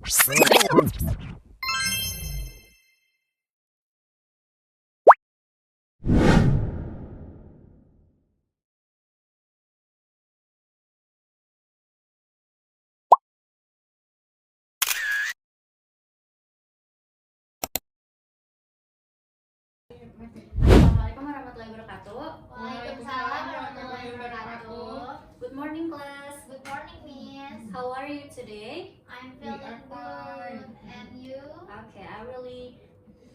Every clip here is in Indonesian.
Assalamualaikum warahmatullahi wabarakatuh. Waalaikumsalam warahmatullahi wabarakatuh. Good morning, class. Good morning, Miss. How are you today? I'm feeling good. And you? Okay, I'm really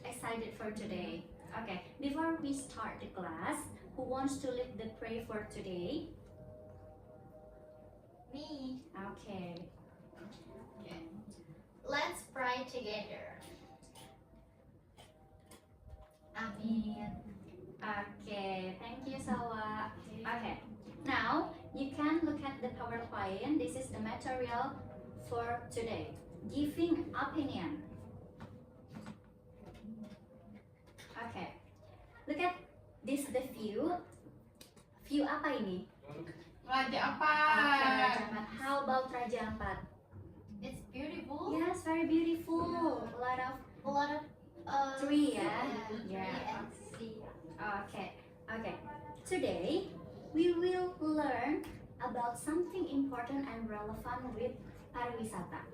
excited for today. Okay, before we start the class, who wants to lead the prayer for today? Me. Okay. Let's pray together. Amin. Okay, thank you, Sawa. Okay, now you can look at the PowerPoint. This is the material for today. Giving opinion. Okay, look at this the view. View apa ini? Raja Okay, Ampat. Raja Ampat. How about Raja Ampat? It's beautiful. Yes, very beautiful. A lot of tree, yeah? Yeah. Yeah. See. Okay, okay. Today we will learn about something important and relevant with pariwisata.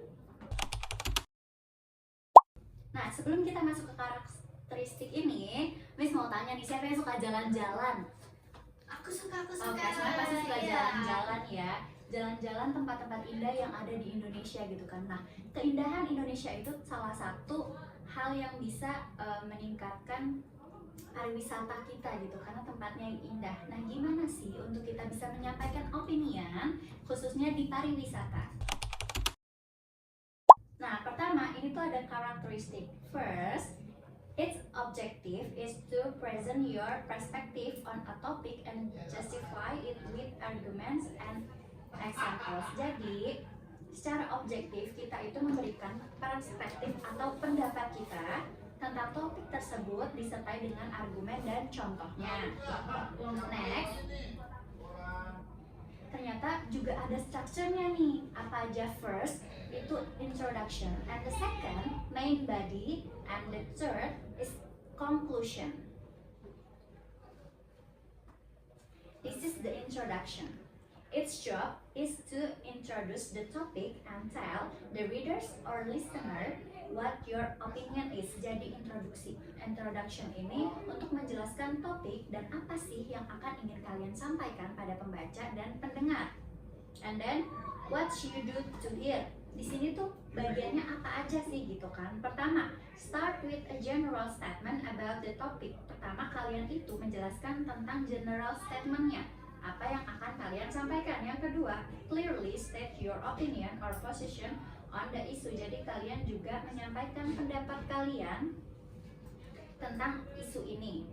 Nah, sebelum kita masuk ke karakteristik ini, Miss mau tanya nih, siapa yang suka jalan-jalan? Aku suka. Oke, semua pasti suka Iya. jalan-jalan ya. Jalan-jalan tempat-tempat indah yang ada di Indonesia gitu kan. Nah, keindahan Indonesia itu salah satu hal yang bisa meningkatkan pariwisata kita gitu, karena tempatnya yang indah. Nah, gimana sih untuk kita bisa menyampaikan opinian khususnya di pariwisata? Nah, pertama ini tuh ada karakteristik. First, its objective is to present your perspective on a topic and justify it with arguments and examples. Jadi, secara objektif kita itu memberikan perspektif atau pendapat kita tentang topik tersebut disertai dengan argumen dan contohnya. Next, ternyata juga ada structure-nya nih. Apa aja? First, itu introduction, and the second, main body, and the third is conclusion. This is the introduction. Its job is to introduce the topic and tell the readers or listener what your opinion is. Jadi introduction ini untuk menjelaskan topik dan apa sih yang akan ingin kalian sampaikan pada pembaca dan pendengar. And then what you do to hear. Di sini tuh bagiannya apa aja sih gitu kan. Pertama, start with a general statement about the topic. Pertama, kalian itu menjelaskan tentang general statementnya, apa yang akan kalian sampaikan. Yang kedua, clearly state your opinion or position on the issue. Jadi kalian juga menyampaikan pendapat kalian tentang isu ini.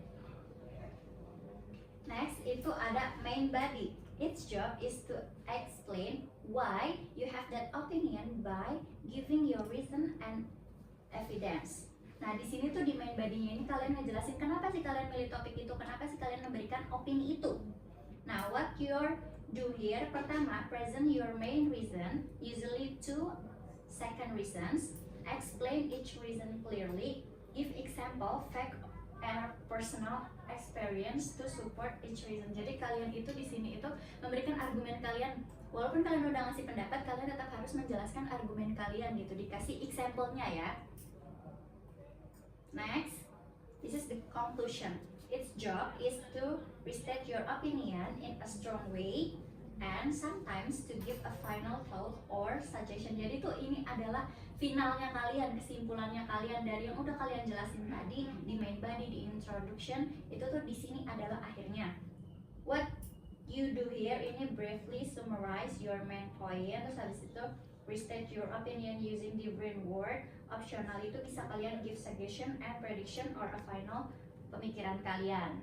Next, itu ada main body. Its job is to explain why you have that opinion by giving your reason and evidence. Nah, di sini tuh di main body-nya ini kalian ngejelasin kenapa sih kalian milih topik itu, kenapa sih kalian memberikan opini itu. Nah, what you do here, pertama, present your main reason, usually two second reasons, explain each reason clearly, give example, fact, and personal experience to support each reason. Jadi kalian itu di sini itu memberikan argumen kalian. Walaupun kalian udah ngasih pendapat, kalian tetap harus menjelaskan argumen kalian gitu, dikasih example-nya ya. Next, this is the conclusion. Its job is to restate your opinion in a strong way and sometimes to give a final thought or suggestion. Jadi tuh ini adalah finalnya kalian, kesimpulannya kalian dari yang udah kalian jelasin tadi di main body, di introduction, itu tuh di sini adalah akhirnya. What you do here ini briefly summarize your main point, terus habis itu restate your opinion using different word. Optional itu bisa kalian give suggestion and prediction or a final pemikiran kalian.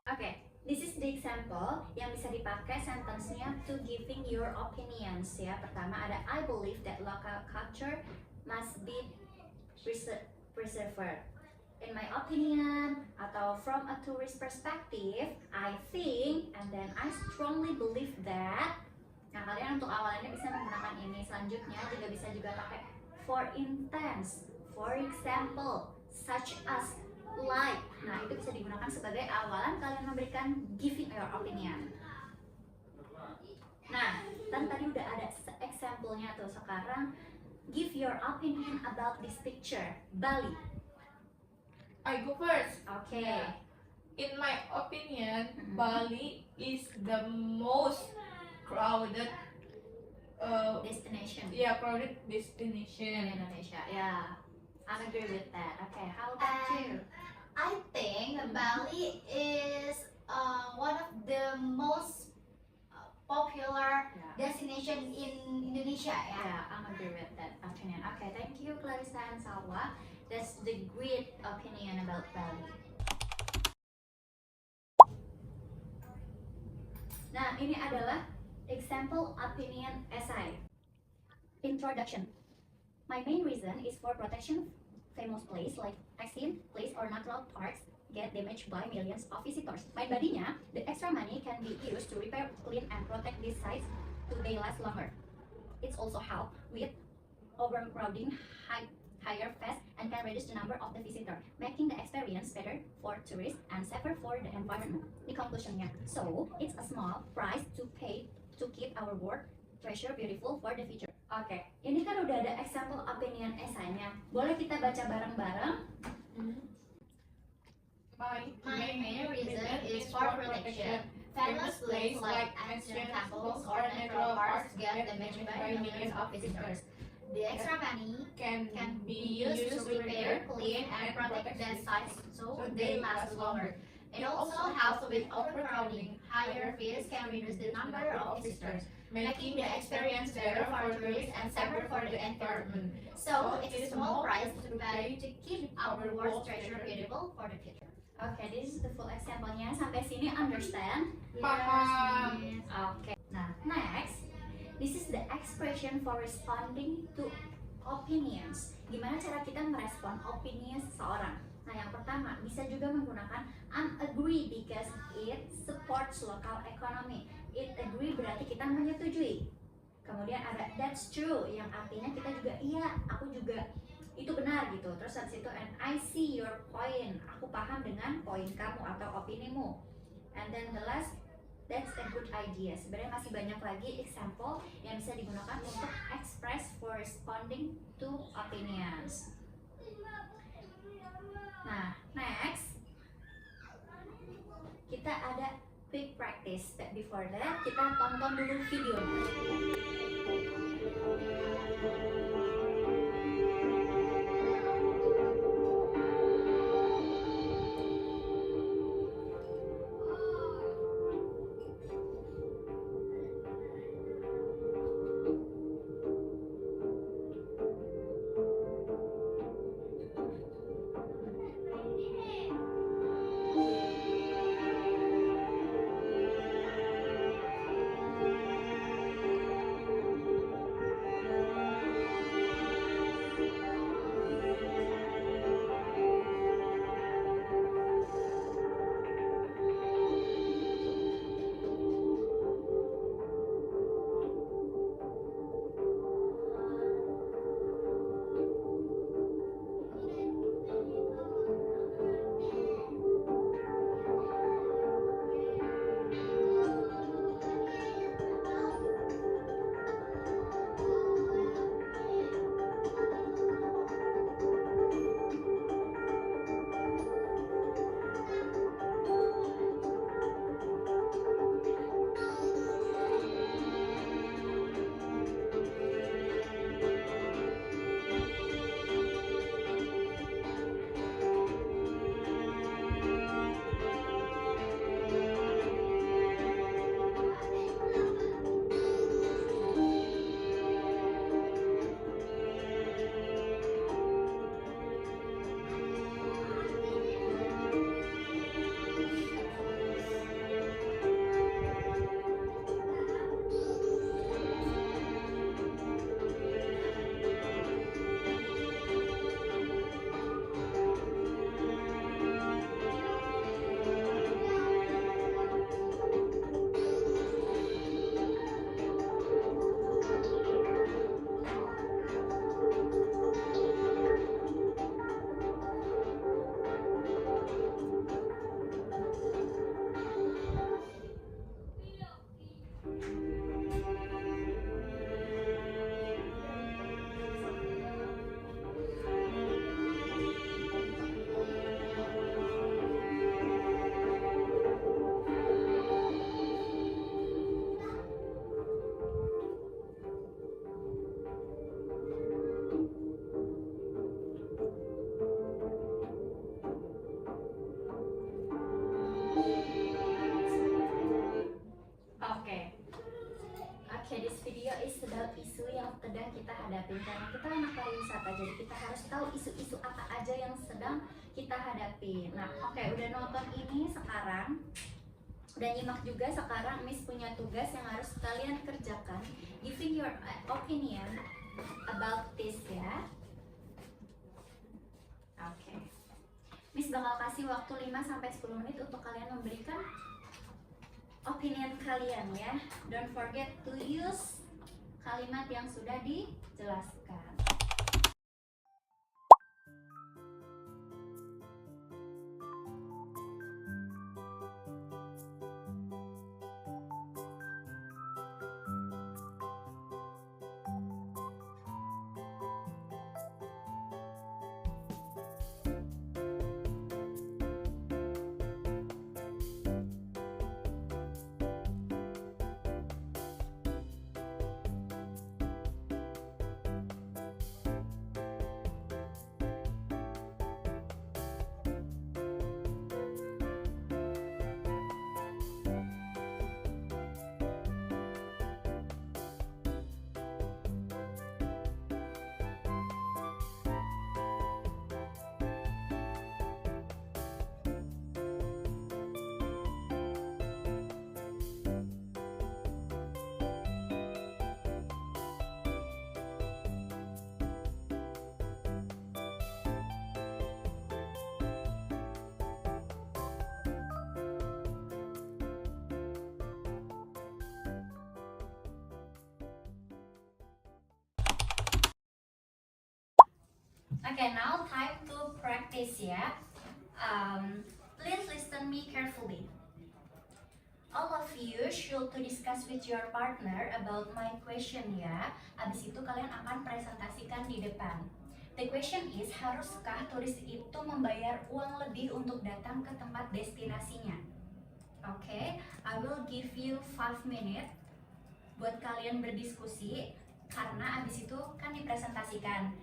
Oke, this is the example yang bisa dipakai sentence-nya to giving your opinions ya. Pertama ada I believe that local culture must be preserved. In my opinion, atau from a tourist perspective, I think, and then I strongly believe that. Nah, kalian untuk awalannya bisa menggunakan ini. Selanjutnya juga bisa juga pakai for instance, for example, such as, like. Nah, itu bisa digunakan sebagai awalan kalian memberikan giving your opinion. Nah, kan tadi udah ada example-nya tuh. Sekarang give your opinion about this picture. Bali. I go first. Oke. Yeah. In my opinion, Mhm. Bali is the most crowded, Destination crowded in destination. Indonesia. Yeah, I agree with that. Okay, how about you? I think Bali is one of the most popular Yeah. destination in Indonesia. Yeah. Yeah, I'm agree with that opinion. Okay, thank you Clarissa and Salwa. That's the great opinion about Bali. Nah, ini adalah example opinion essay. Introduction. My main reason is for protection famous place like extinct place or natural parks get damaged by millions of visitors. Main badinya, the extra money can be used to repair, clean, and protect these sites so they last longer. It's also help with overcrowding, higher fares, and can reduce the number of the visitor, making the experience better for tourists and safer for the environment. The conclusionnya, so it's a small price to pay to keep our world treasure beautiful for the future. Oke, ini kan udah ada example opinion essay-nya. Boleh kita baca bareng-bareng? My main reason is for protection. Famous places like ancient temples or natural parks get damaged by millions of visitors. The extra money Can be used to repair, clean, and protect the sites so they last longer. It also helps with overcrowding. Higher fees can reduce the number of visitors, making the experience better for tourists and safer for the environment. So it's a small price to pay to keep our world treasure beautiful for the future. Oke, this is the full example-nya. Sampai sini understand? Paham. Oke. Nah, next, this is the expression for responding to opinions. Gimana cara kita merespon opini seseorang? Nah, yang pertama bisa juga menggunakan I'm agree because it supports local economy. It agree berarti kita menyetujui. Kemudian ada that's true yang artinya kita juga iya, aku juga itu benar gitu. Terus habis itu and I see your point, aku paham dengan poin kamu atau opinimu. And then the last, that's a good idea. Sebenarnya masih banyak lagi example yang bisa digunakan untuk express for responding to opinions. Nah, next kita ada quick practice. But before that, kita tonton dulu video. Okay, this video is about isu yang sedang kita hadapi. Karena kita anak pariwisata, jadi kita harus tahu isu-isu apa aja yang sedang kita hadapi. Nah, oke, udah nonton ini sekarang, udah nyimak juga sekarang. Miss punya tugas yang harus kalian kerjakan, giving your opinion about this ya. Oke, Miss bakal kasih waktu 5-10 menit untuk kalian memberikan opinion kalian ya. Don't forget to use kalimat yang sudah dijelaskan. Okay, now time to practice ya. Please listen me carefully. All of you should to discuss with your partner about my question ya. Abis itu kalian akan presentasikan di depan. The question is, haruskah turis itu membayar uang lebih untuk datang ke tempat destinasinya? Okay, I will give you 5 minutes buat kalian berdiskusi, karena abis itu kan dipresentasikan.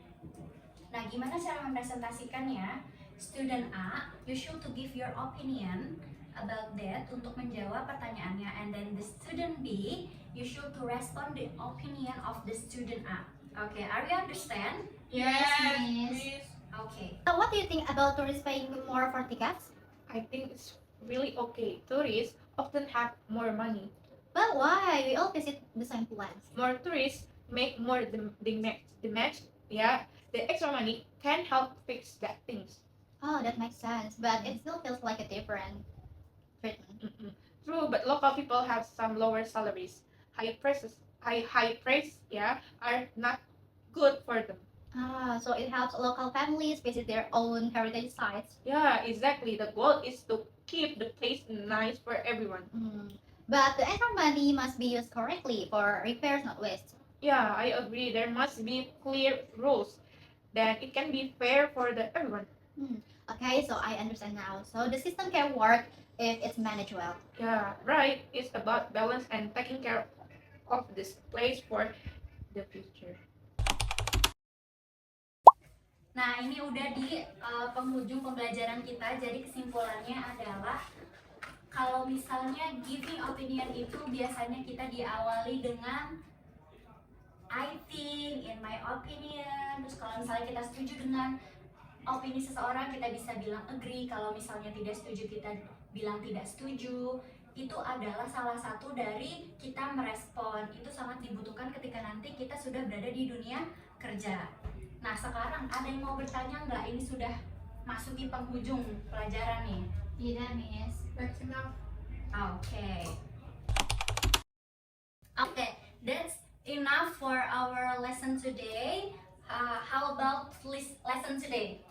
Nah, gimana cara mempresentasikannya? Student A, you should to give your opinion about that untuk menjawab pertanyaannya, and then the student B, you should to respond the opinion of the student A. Okay, are you understand? Yes, Miss. Miss. Okay. So what do you think about tourists paying more for tickets? I think it's really okay. Tourists often have more money. But why? We all visit the same place. More tourists make more damage. Yeah, the extra money can help fix that things. Oh, that makes sense. But it still feels like a different treatment. True, but local people have some lower salaries. High price, yeah, are not good for them. Ah, so it helps local families visit their own heritage sites. Yeah, exactly. The goal is to keep the place nice for everyone. But the extra money must be used correctly for repairs, not waste. Yeah, I agree. There must be clear rules. Then it can be fair for everyone. Okay, so I understand now. So the system can work if it's managed well. Yeah, right. It's about balance and taking care of this place for the future. Nah, ini udah di penghujung pembelajaran kita. Jadi kesimpulannya adalah, kalau misalnya giving opinion itu biasanya kita diawali dengan I think, in my opinion. Terus kalau misalnya kita setuju dengan opini seseorang, kita bisa bilang agree. Kalau misalnya tidak setuju, kita bilang tidak setuju. Itu adalah salah satu dari kita merespon. Itu sangat dibutuhkan ketika nanti kita sudah berada di dunia kerja. Nah, sekarang ada yang mau bertanya nggak? Ini sudah masuki penghujung pelajaran nih. Tidak, Miss. That's enough. Okay. Okay, that's enough for our lesson today. How about lesson today?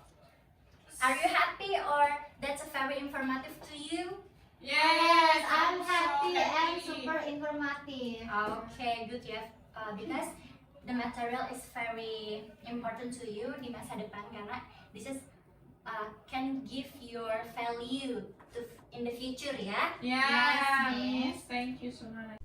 Are you happy, or that's very informative to you? Yes, I'm so happy and happy. super informative. Okay, good ya. Because the material is very important to you di masa depan, karena this is can give your value to in the future ya. Yeah, Yes, Miss. Thank you so much.